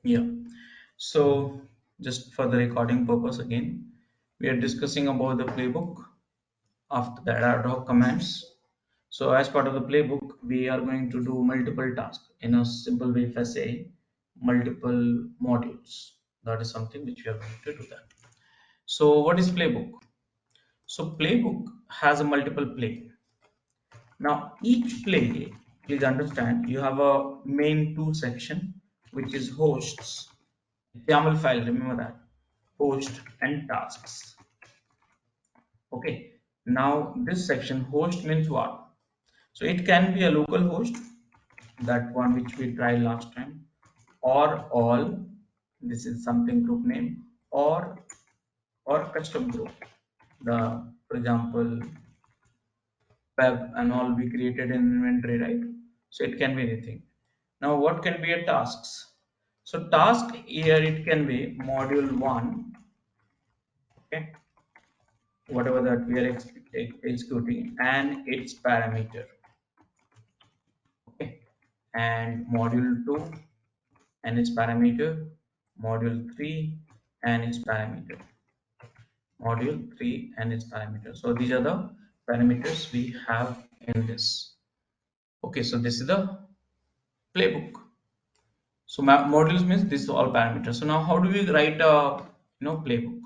Yeah. So just for the recording purpose again, we are discussing about the playbook. After that, ad hoc commands. So as part of the playbook, we are going to do multiple tasks in a simple way. If I say multiple modules, that is something which we are going to do that. So what is playbook? So playbook has a multiple play. Now each play, please understand, you have a main two section, which is hosts, YAML file, remember that, host and tasks. Okay, now this section host means what? So it can be a local host, that one which we tried last time, or all, this is something group name, or custom group. The, for example, web and all we created in inventory, right? So it can be anything. Now what can be a tasks? So task here it can be module one, okay, whatever that we are executing and its parameter, okay, and module 2 and its parameter, module 3 and its parameter, module 3 and its parameter. So these are the parameters we have in this. Okay, so this is the playbook. So modules means this is all parameters. So now how do we write a playbook?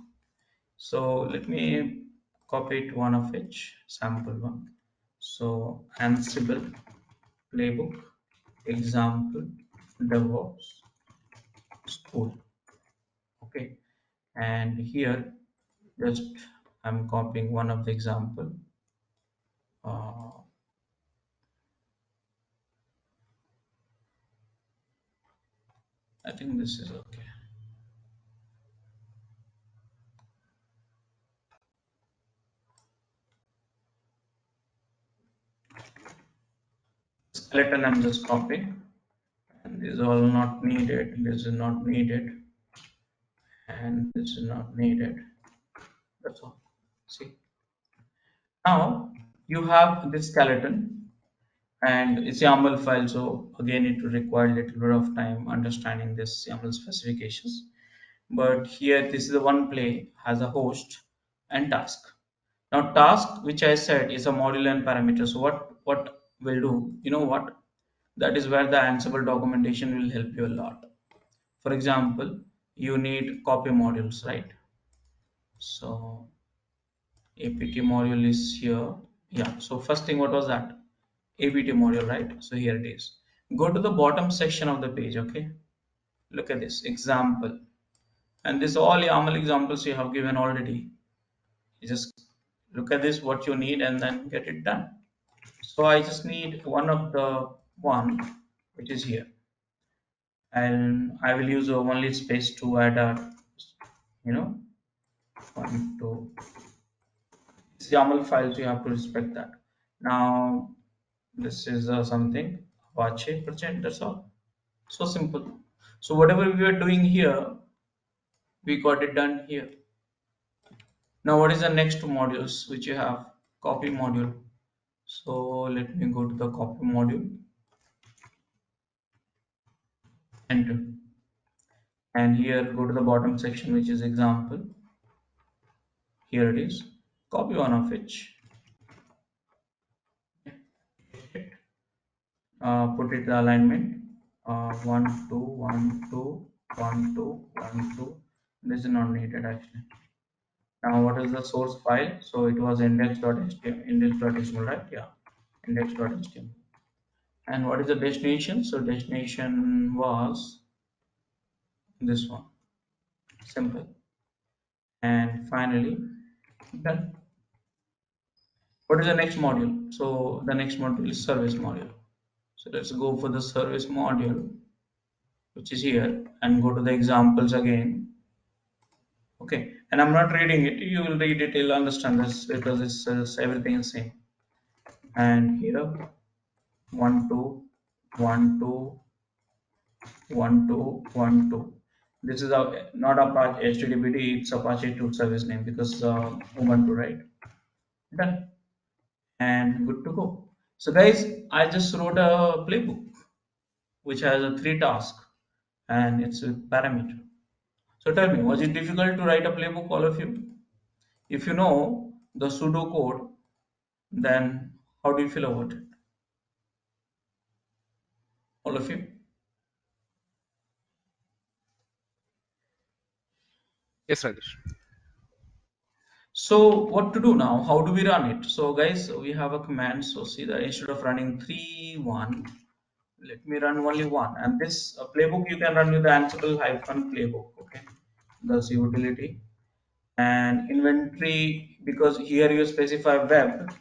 So let me copy it one of each sample one. So Ansible playbook example DevOps school. Okay, and here just I'm copying one of the example. uh, I think this is okay. Skeleton I'm just copying, and this is all not needed, this is not needed, and this is not needed. That's all. See, now you have this skeleton and it's YAML file. So again, it will require a little bit of time understanding this YAML specifications. But here, this is the one play has a host and task. Now, task, which I said, is a module and parameter. So what will do? You know what? That is where the Ansible documentation will help you a lot. For example, you need copy modules, right? So apt module is here. Yeah, so first thing, what was that? apt module, right? So here it is. Go to the bottom section of the page. Okay, look at this example, and this all YAML examples you have given already. You just look at this what you need and then get it done. So I just need one of the one which is here, and I will use a only space to add a you know one two. It's YAML files, you have to respect that. Now this is something Apache percent, that's all. So simple. So whatever we are doing here, we got it done here. Now what is the next modules which you have? Copy module. So let me go to the copy module, enter, and here go to the bottom section which is example. Here it is. Copy one of each. Put it the alignment. 1 2 1 2 1 2 1 2. This is not needed actually. Now what is the source file? So it was index.html, index.html, right? Yeah, index.html. And what is the destination? So destination was this one. Simple. And finally done. What is the next module? So the next module is service module. So let's go for the service module, which is here, and go to the examples again. Okay, and I'm not reading it. You will read it. You'll understand this because it's everything is same. And here, 1 2 1 2 1 2 1 2. This is a not Apache HTTPD. It's Apache to service name because Ubuntu, right? Done and good to go. So guys, I just wrote a playbook which has a 3 tasks. and it's with parameter. So tell me, was it difficult to write a playbook, all of you? If you know the pseudo code, then how do you feel about it, all of you? Yes, Rajesh. So what to do now? How do we run it? So guys, we have a command. So see that instead of running 3 1, let me run only one. And this playbook you can run with the Ansible hyphen playbook. Okay, that's the utility. And inventory, because here you specify web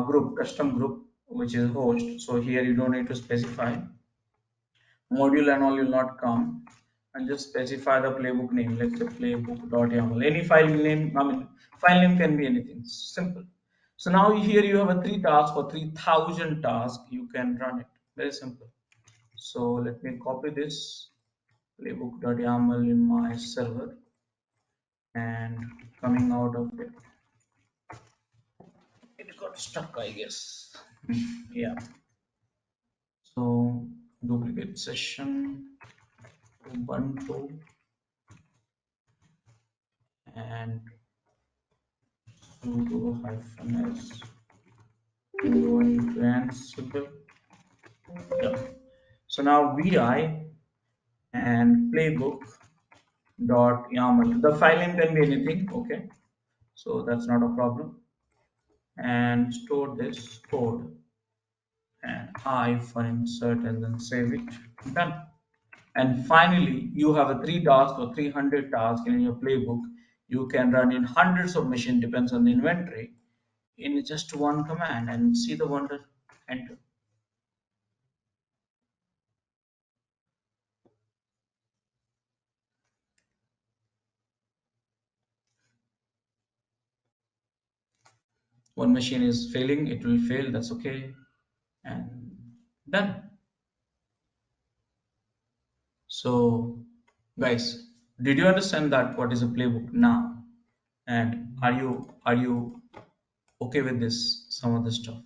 group, custom group, which is host. So here you don't need to specify module and all will not come, and just specify the playbook name. Let's say playbook.yaml. Any file name, I mean, file name can be anything. Simple. So now here you have a 3 tasks for 3000 tasks. You can run it. Very simple. So let me copy this playbook.yaml in my server and coming out of it. It got stuck, I guess. Yeah. So duplicate session, Ubuntu, and sudo hyphen s going to Ansible. Yeah. So now vi and playbook dot yaml. The file name can be anything. Okay. So that's not a problem. And store this code and I for insert and then save it. Done. And finally, you have a 3 tasks or 300 tasks in your playbook. You can run in hundreds of machines, depends on the inventory, in just one command and see the wonder. Enter. One machine is failing, it will fail, that's okay. And done. So, guys, did you understand that what is a playbook now? And are you okay with this? Some of the stuff.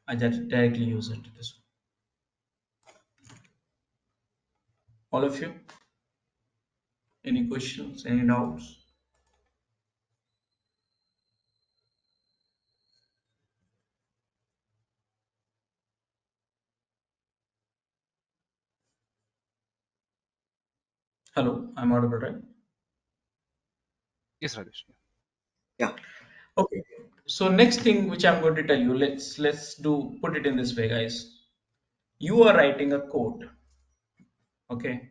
I just directly use it this way. All of you, any questions, any doubts? Hello, I'm audible, right? Yes, Rajesh. Yeah. Okay. So next thing which I'm going to tell you, let's do put it in this way, guys. You are writing a code. Okay.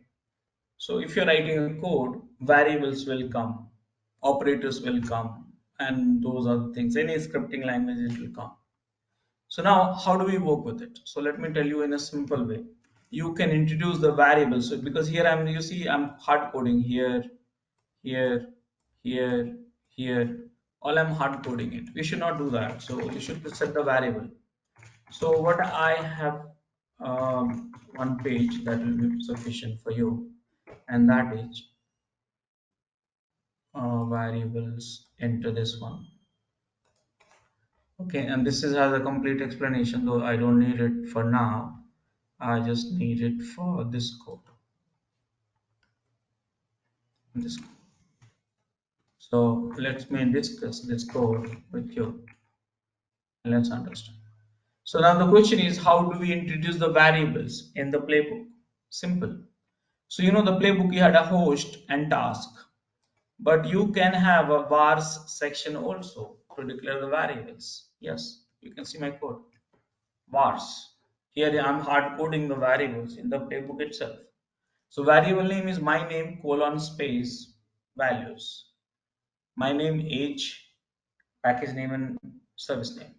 So if you're writing a code, variables will come, operators will come, and those are the things. Any scripting language it will come. So now how do we work with it? So let me tell you in a simple way. You can introduce the variables. So because here you see I'm hard coding here, here, here, here. All I'm hard coding it. We should not do that. So you should set the variable. So what I have one page that will be sufficient for you, and that is variables. Enter this one. Okay, and this is has a complete explanation, though I don't need it for now. I just need it for this code. This code. So let me discuss this code with you. Let's understand. So now the question is, how do we introduce the variables in the playbook? Simple. So you know the playbook you had a host and task, but you can have a vars section also to declare the variables. Yes, you can see my code. Vars. Here I'm hard coding the variables in the playbook itself. So variable name is my name colon space values. My name, age, package name, and service name.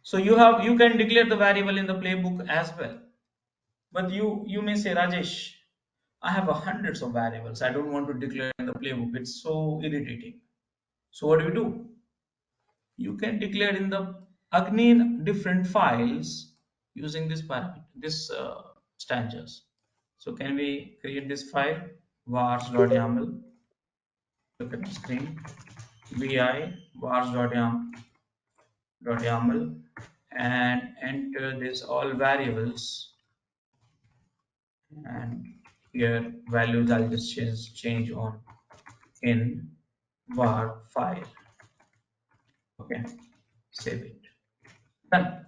So you can declare the variable in the playbook as well. But you may say, Rajesh, I have hundreds of variables. I don't want to declare in the playbook. It's so irritating. So what do? You can declare in the again different files using this parameter, this stanzas. So can we create this file vars.yaml? Look at the screen. Vi vars.yaml and enter this all variables and here values I'll just change on in var file. Okay, save it. Done.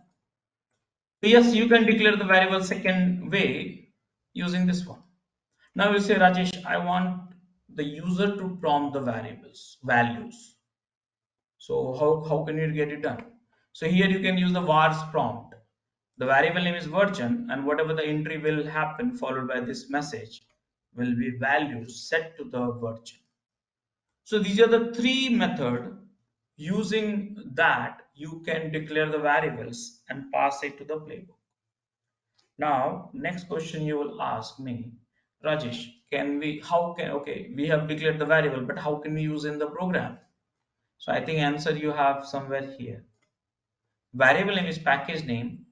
So yes, you can declare the variable second way using this one. Now you say, Rajesh, I want the user to prompt the values. So how can you get it done? So here you can use the vars prompt. The variable name is version, and whatever the entry will happen followed by this message will be values set to the version. So these are the three methods. Using that, you can declare the variables and pass it to the playbook. Now, next question you will ask me, Rajesh, okay, we have declared the variable, but how can we use in the program? So I think answer you have somewhere here. Variable name is package name,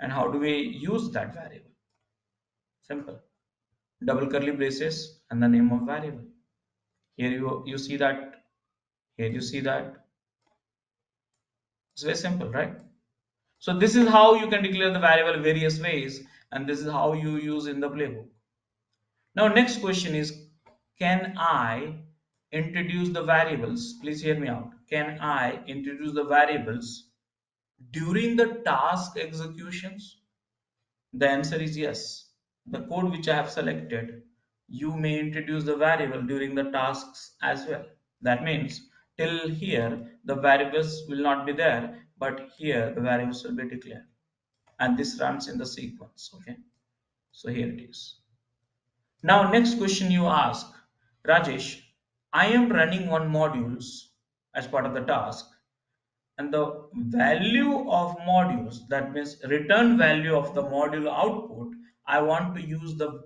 and how do we use that variable? Simple. Double curly braces and the name of variable. Here you see that. Here you see that. It's very simple, right? So this is how you can declare the variable various ways, and this is how you use in the playbook. Now next question is, can I introduce the variables? Please hear me out. Can I introduce the variables during the task executions? The answer is yes. The code which I have selected, you may introduce the variable during the tasks as well. That means till here the variables will not be there, but here the variables will be declared, and this runs in the sequence. Okay, so here it is. Now next question you ask, Rajesh, I am running one modules as part of the task, and the value of modules, that means return value of the module output, I want to use the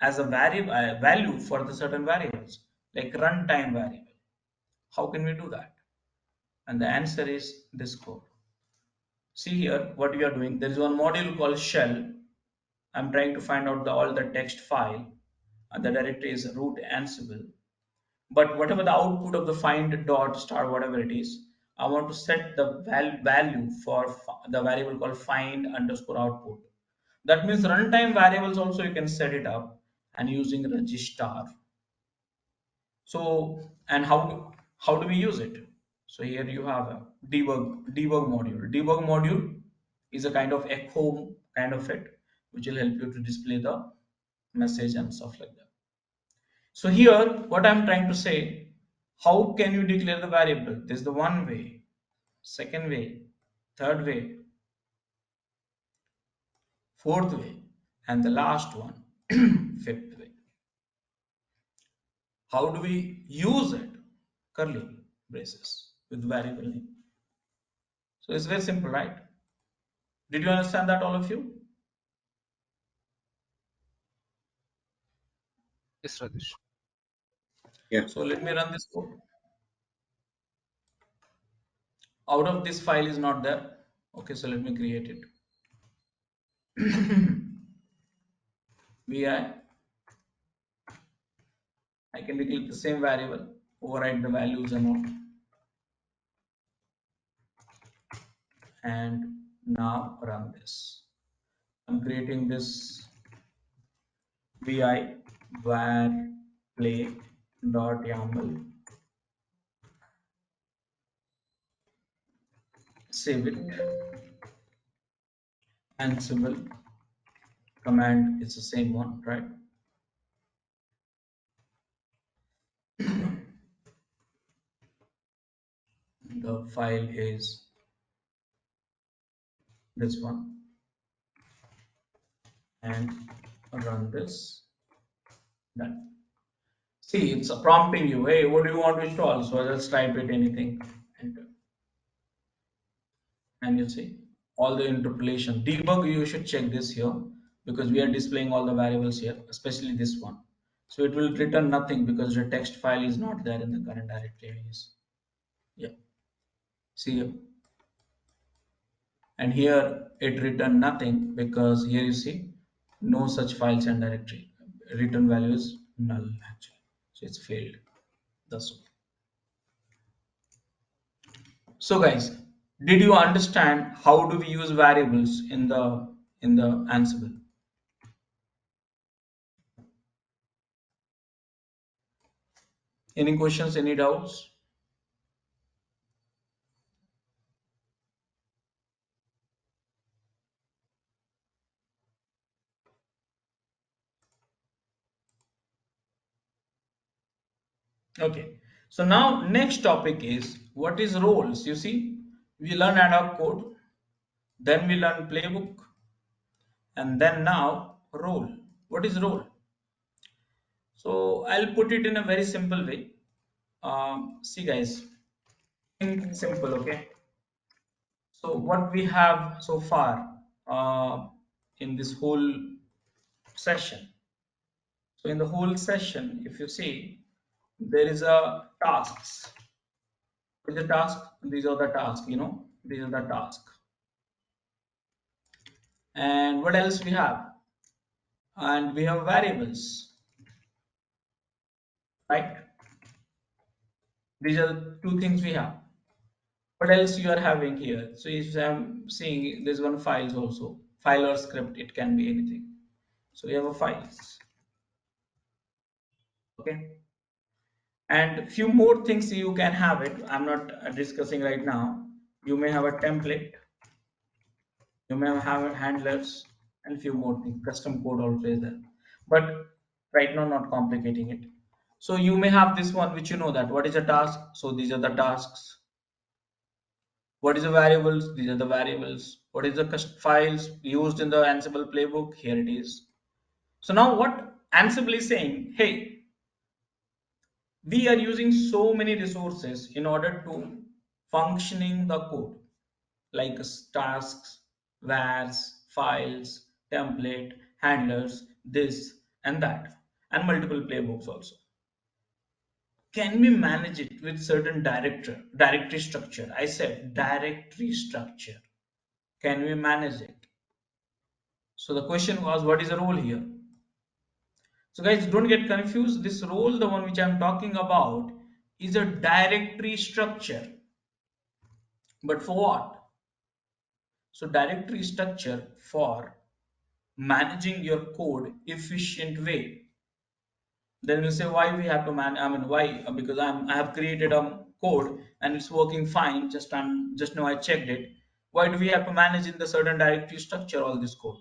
as a variable value for the certain variables like runtime variable. How can we do that? And the answer is this code. See here what we are doing. There is one module called shell. I'm trying to find out all the text file, and the directory is root ansible. But whatever the output of the find dot star whatever it is, I want to set the value for the variable called find underscore output. That means runtime variables also you can set it up and using register. So, and how do we use it? So here you have a debug module is a kind of echo kind of it, which will help you to display the message and stuff like that. So here, what I'm trying to say, how can you declare the variable? There's the one way, second way, third way, fourth way, and the last one, fifth way. How do we use it? Curly braces with variable name. So it's very simple, right? Did you understand that, all of you? Yes, Rajesh. Yeah. So let me run this code. Out of this file is not there. Okay, so let me create it. vi, I can declare the same variable, override the values and all. And now run this. I'm creating this vi var play dot yaml. Save it. Ansible command is the same one, right? The file is this one, and run this. Done. See, it's prompting you, hey, what do you want to install? So I just type it anything, enter, and you see all the interpolation. Debug, you should check this here because we are displaying all the variables here, especially this one. So it will return nothing because the text file is not there in the current directory. Yeah, see here. And here it returned nothing because here you see no such files and directory. Return value is null actually, so it's failed. That's all. So guys, did you understand how do we use variables in the Ansible? Any questions, any doubts? Okay. So now next topic is what is roles? You see, we learn ad hoc code, then we learn playbook, and then now role. What is role? So I'll put it in a very simple way. See guys, think simple, okay? So what we have so far in this whole session. So in the whole session, if you see, there is a tasks. What is the task? These are the tasks, these are the tasks. And what else we have? And we have variables, right? These are two things we have. What else you are having here? So if I'm seeing there's one files also, file or script, it can be anything. So we have a files, okay? And few more things you can have it. I'm not discussing right now. You may have a template, you may have handlers, and few more things. Custom code also is there. But right now, not complicating it. So you may have this one, which you know that what is a task. So these are the tasks. What is the variables? These are the variables. What is the files used in the Ansible playbook? Here it is. So now what Ansible is saying, hey, we are using so many resources in order to functioning the code like tasks, vars, files, template, handlers, this and that, and multiple playbooks also. Can we manage it with certain directory structure? I said directory structure. Can we manage it? So the question was, what is the role here? So guys, don't get confused. This role, the one which I'm talking about, is a directory structure. But for what? So directory structure for managing your code efficient way. Then you say why we have to I mean why? Because I have created a code and it's working fine. Just now I checked it. Why do we have to manage in the certain directory structure all this code?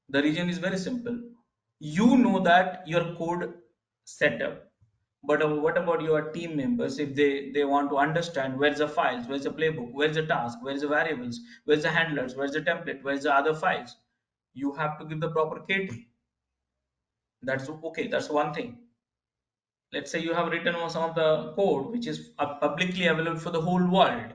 The reason is very simple. You know that your code setup, but what about your team members if they want to understand where's the files, where's the playbook, where's the task, where's the variables, where's the handlers, where's the template, where's the other files? You have to give the proper KT. That's okay. That's one thing. Let's say you have written on some of the code which is publicly available for the whole world.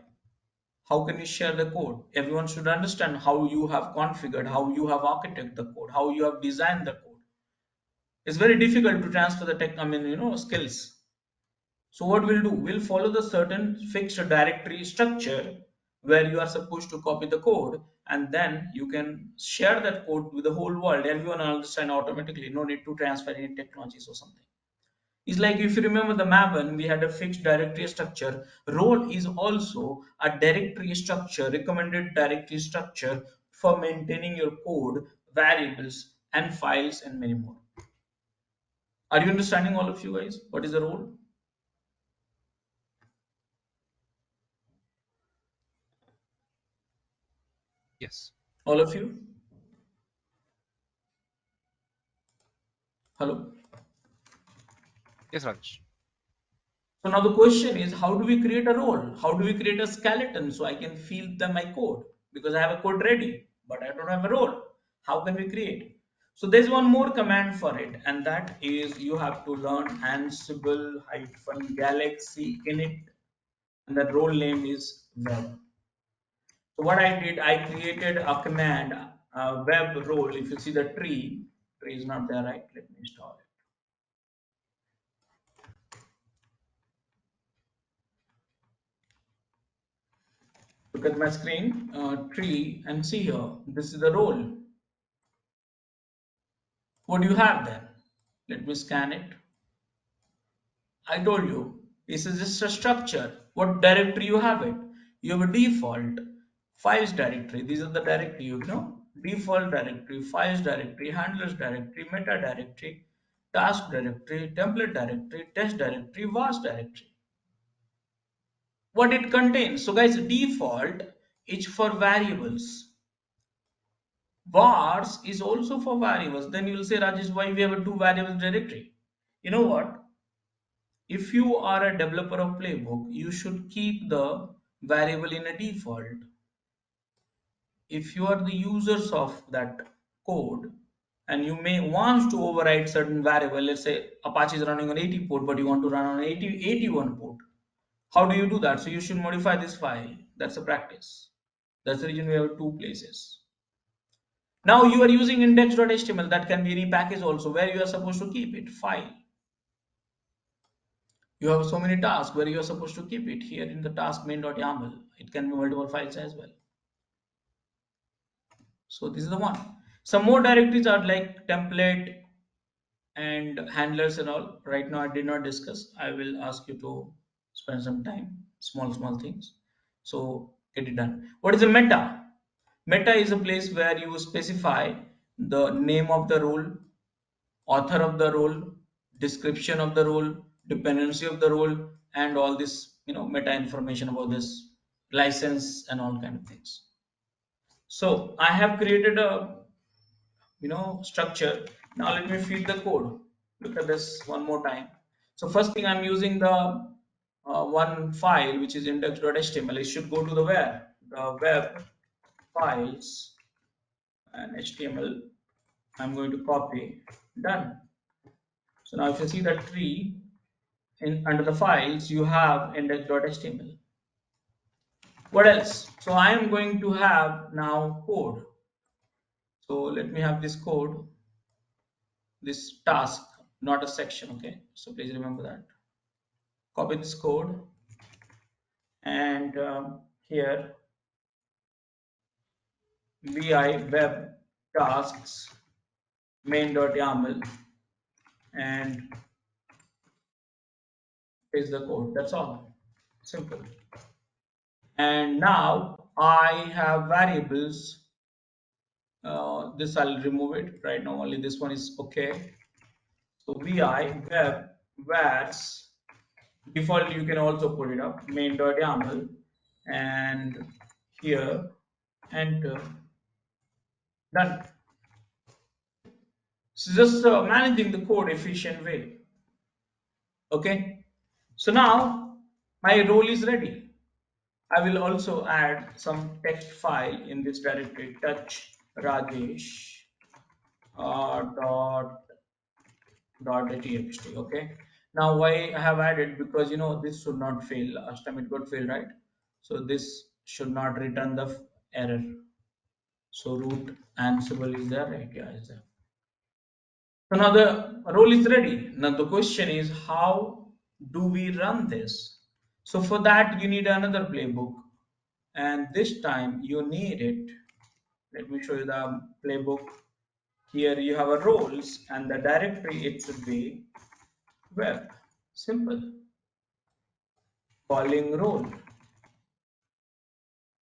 How can you share the code? Everyone should understand how you have configured, how you have architected the code, how you have designed the code. It's very difficult to transfer the skills. So what we'll do, we'll follow the certain fixed directory structure where you are supposed to copy the code, and then you can share that code with the whole world. Everyone will understand automatically. No need to transfer any technologies or something. It's like if you remember the Maven, we had a fixed directory structure. Role is also a directory structure, recommended directory structure for maintaining your code, variables, and files, and many more. Are you understanding, all of you guys? What is the role? Yes. All of you? Hello? Yes, Rajesh. So now the question is, how do we create a role? How do we create a skeleton so I can feed them my code? Because I have a code ready, but I don't have a role. How can we create? So there's one more command for it, and that is you have to learn Ansible Galaxy init, and the role name is web. So what I did, I created a command, web role. If you see the tree is not there, right? Let me install it. Look at my screen, tree, and see here. This is the role. What do you have then? Let me scan it. I told you, this is just a structure. What directory you have it? You have a default files directory. These are the directory, default directory, files directory, handlers directory, meta directory. task directory, template directory, test directory, vars directory. What it contains. So guys, default is for variables. Vars is also for variables. Then you will say, Rajesh, why we have a two variables directory? You know what? If you are a developer of Playbook, you should keep the variable in a default. If you are the users of that code and you may want to override certain variable, let's say Apache is running on 80 port, but you want to run on 81 port. How do you do that? So you should modify this file. That's a practice. That's the reason we have two places. Now you are using index.html. That can be any package also where you are supposed to keep it. File. You have so many tasks where you are supposed to keep it. Here in the task main.yaml, it can be multiple files as well. So this is the one. Some more directories are like template and handlers and all. Right now I did not discuss. I will ask you to spend some time. Small things. So get it done. What is a meta? Meta is a place where you specify the name of the role, author of the role, description of the role, dependency of the role, and all this, meta information about this license and all kind of things. So I have created a, structure. Now let me feed the code. Look at this one more time. So first thing, I'm using the one file which is index.html. It should go to the where? The web files and HTML. I'm going to copy. Done. So now if you see the tree under the files, you have index.html. What else? So I am going to have now code. So let me have this code, this task, not a section. Okay. So please remember that. Copy this code and here vi web tasks main.yaml and paste the code. That's all. Simple. And now I have variables. This I'll remove it right now. Only this one is okay. So vi web vars default. You can also put it up main.yaml and here enter. Done. So just managing the code efficient way. Okay. So now my role is ready. I will also add some text file in this directory touch rajesh dot.txt. Okay. Now why I have added, because this should not fail. Last time it got failed, right? So this should not return the error. So root Ansible is there, right? Yeah, is there. So now the role is ready. Now the question is, how do we run this? So for that you need another playbook, and this time you need it. Let me show you the playbook. Here you have a roles and the directory, it should be web. Simple. Calling role.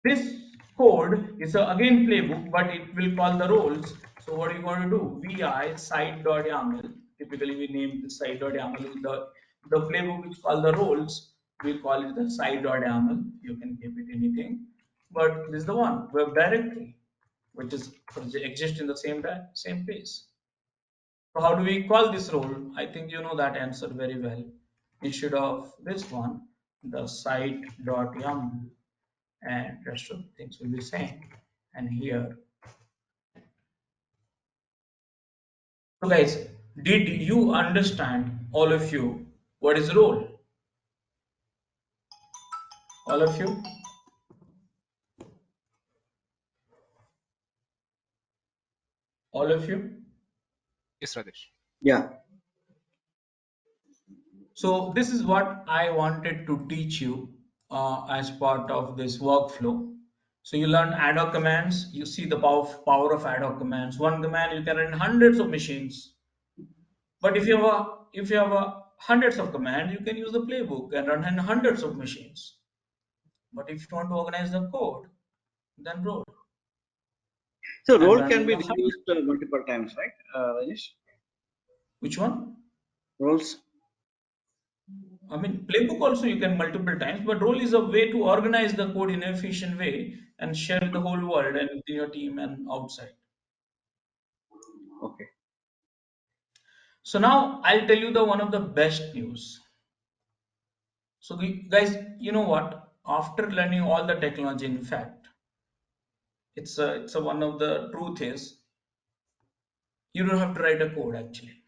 This code is again playbook, but it will call the roles. So what are you going to do? Vi site.yaml. Typically we name the site.yaml. The playbook is called the roles. We call it the site.yaml. You can keep it anything. But this is the one, web directory, which is exists in the same place. So how do we call this role? I think you know that answer very well. Instead of this one, the site.yaml and rest of the things will be same. And here, so guys, did you understand, all of you, what is role? All of you? All of you? Yes, Rajesh. Yeah. So this is what I wanted to teach you as part of this workflow. So you learn ad hoc commands. You see the power of ad hoc commands. One command you can run hundreds of machines. But if you have hundreds of commands, you can use the playbook and run in hundreds of machines. But if you want to organize the code, then roll So and role run can in be the hundred. reused multiple times, right, Rajesh? Which one? Roles. I mean, playbook also you can multiple times, but role is a way to organize the code in an efficient way and share with the whole world and within your team and outside. Okay. So now I'll tell you the one of the best news. So guys, you know what? After learning all the technology, in fact, it's a one of the truth is you don't have to write a code actually.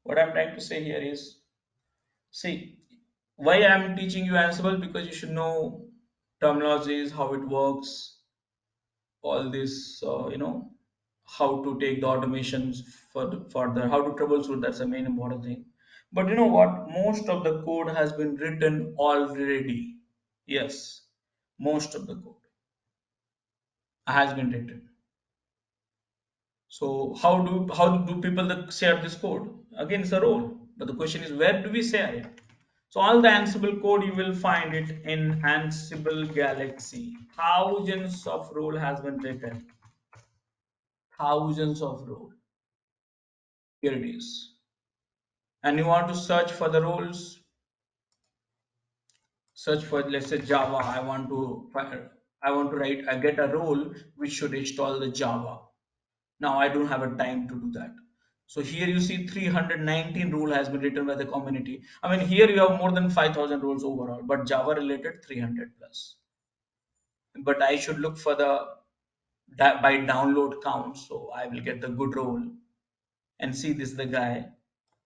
What I'm trying to say here is, see, why I'm teaching you Ansible because you should know terminologies, how it works, all this, how to take the automations further, how to troubleshoot. That's the main important thing. But you know what? Most of the code has been written already. Yes, most of the code has been written. So how do people that share this code? Again, it's a role. But the question is, where do we share it? So all the Ansible code you will find it in Ansible Galaxy. Thousands of role has been written. Thousands of role. Here it is. And you want to search for the roles. Search for, let's say, Java. I want to write. I get a role which should install the Java. Now I don't have a time to do that. So here you see 319 rule has been written by the community. I mean, here you have more than 5,000 rules overall, but Java related 300 plus. But I should look for the by download count. So I will get the good role and see this the guy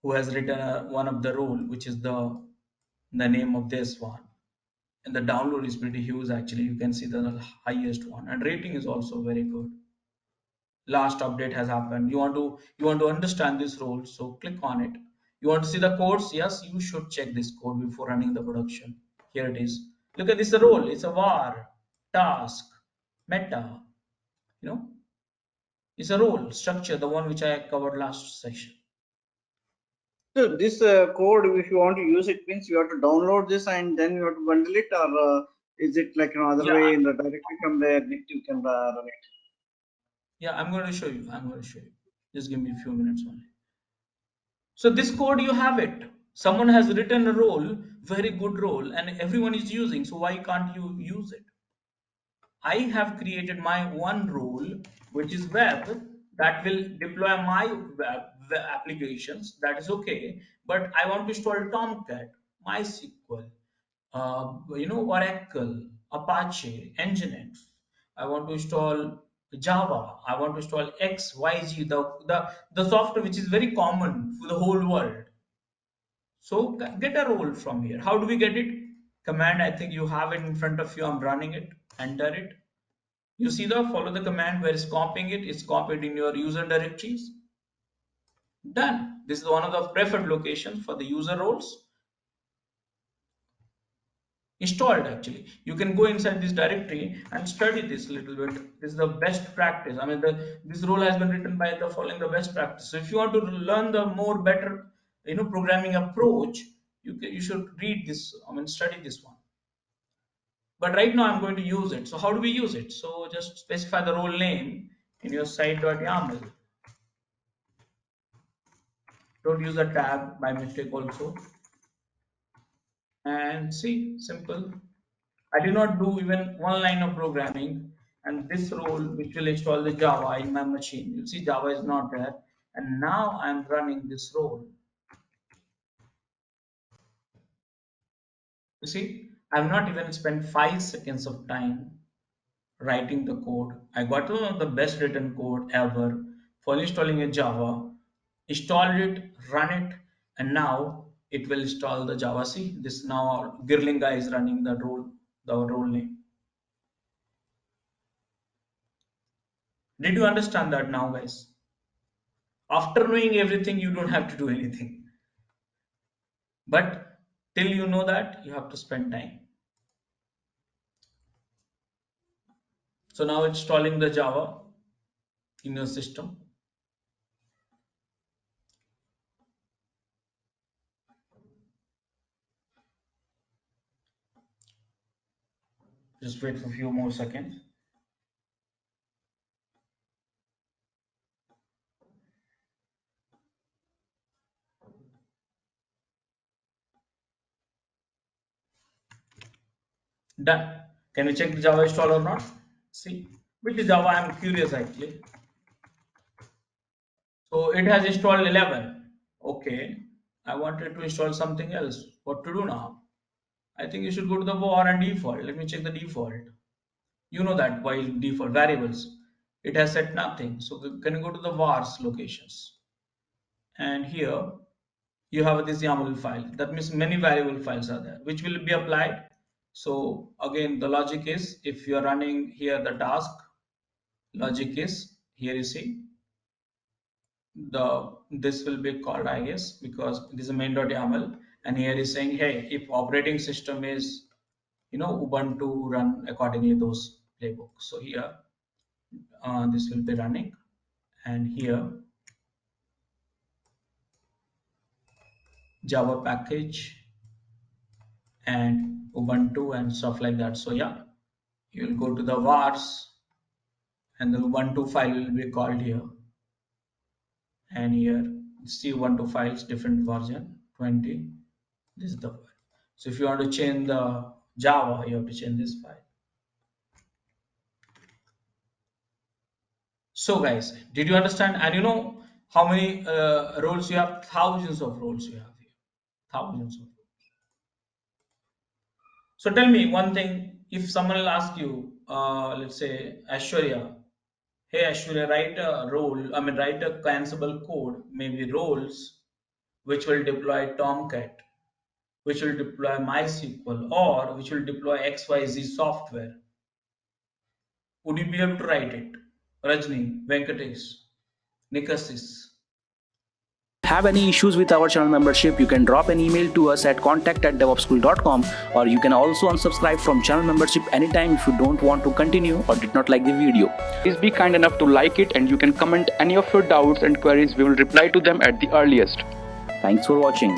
who has written one of the rule, which is the name of this one. And the download is pretty huge actually. You can see the highest one, and rating is also very good. Last update has happened. You want to understand this role, so click on it. You want to see the codes? Yes, you should check this code before running the production. Here it is. Look at this role. It's a var, task, meta. You know, it's a role structure, the one which I covered last session. So this code, if you want to use it, means you have to download this and then you have to bundle it, or is it like another Yeah, way in the directly from there Git you can run it? yeah, I'm going to show you. Just give me a few minutes only. So this code, you have it. Someone has written a role, very good role, and everyone is using. So why can't you use it? I have created my one role, which is web, that will deploy my web applications. That is okay. But I want to install Tomcat, MySQL, Oracle, Apache, Nginx. I want to install Java. I want to install XYZ, the software which is very common for the whole world. So get a role from here. How do we get it? Command, I think you have it in front of you. I'm running it. Enter it. You see the follow the command where it's copying it. It's copied in your user directories. Done. This is one of the preferred locations for the user roles. Installed actually. You can go inside this directory and study this a little bit. This is the best practice. I mean, this role has been written by the following the best practice. So if you want to learn the more better, programming approach, you should read this. I mean, study this one. But right now I'm going to use it. So how do we use it? So just specify the role name in your site.yaml. Don't use a tab by mistake also. And see, simple. I did not do even one line of programming. And this role, which will install the Java in my machine, you see Java is not there. And now I'm running this role. You see, I've not even spent 5 seconds of time writing the code. I got one of the best written code ever for installing a Java, installed it, run it, and now it will install the Java. See, this now Girlinga is running the role name. Did you understand that now, guys? After knowing everything, you don't have to do anything. But till you know that, you have to spend time. So now it's installing the Java in your system. Just wait for a few more seconds. Done. Can we check the Java install or not? See, which Java? I'm curious actually. So it has installed 11. Okay. I wanted to install something else. What to do now? I think you should go to the var and default. Let me check the default. You know that while default variables, it has set nothing. So can you go to the vars locations? And here you have this YAML file. That means many variable files are there, which will be applied. So again, the logic is if you are running here the task, logic is here you see this will be called I guess because this is a main.yaml, and here is saying, hey, if operating system is Ubuntu, run accordingly those playbooks. So here this will be running, and here Java package and Ubuntu and stuff like that. So yeah, you will go to the vars and the Ubuntu file will be called here, and here see Ubuntu files different version 20. This is the file. So if you want to change the Java, you have to change this file. So guys, did you understand? And you know how many roles you have? Thousands of roles you have here. Thousands of roles. So tell me one thing, if someone will ask you, let's say Aishwarya, hey Aishwarya, write a role, write a Ansible code, maybe roles, which will deploy Tomcat, which will deploy MySQL, or which will deploy XYZ software. Would you be able to write it? Rajni, Venkatesh, Nikasis. Have any issues with our channel membership, you can drop an email to us at contact@devopsschool.com, or you can also unsubscribe from channel membership anytime if you don't want to continue or did not like the video. Please be kind enough to like it, and you can comment any of your doubts and queries. We will reply to them at the earliest. Thanks for watching.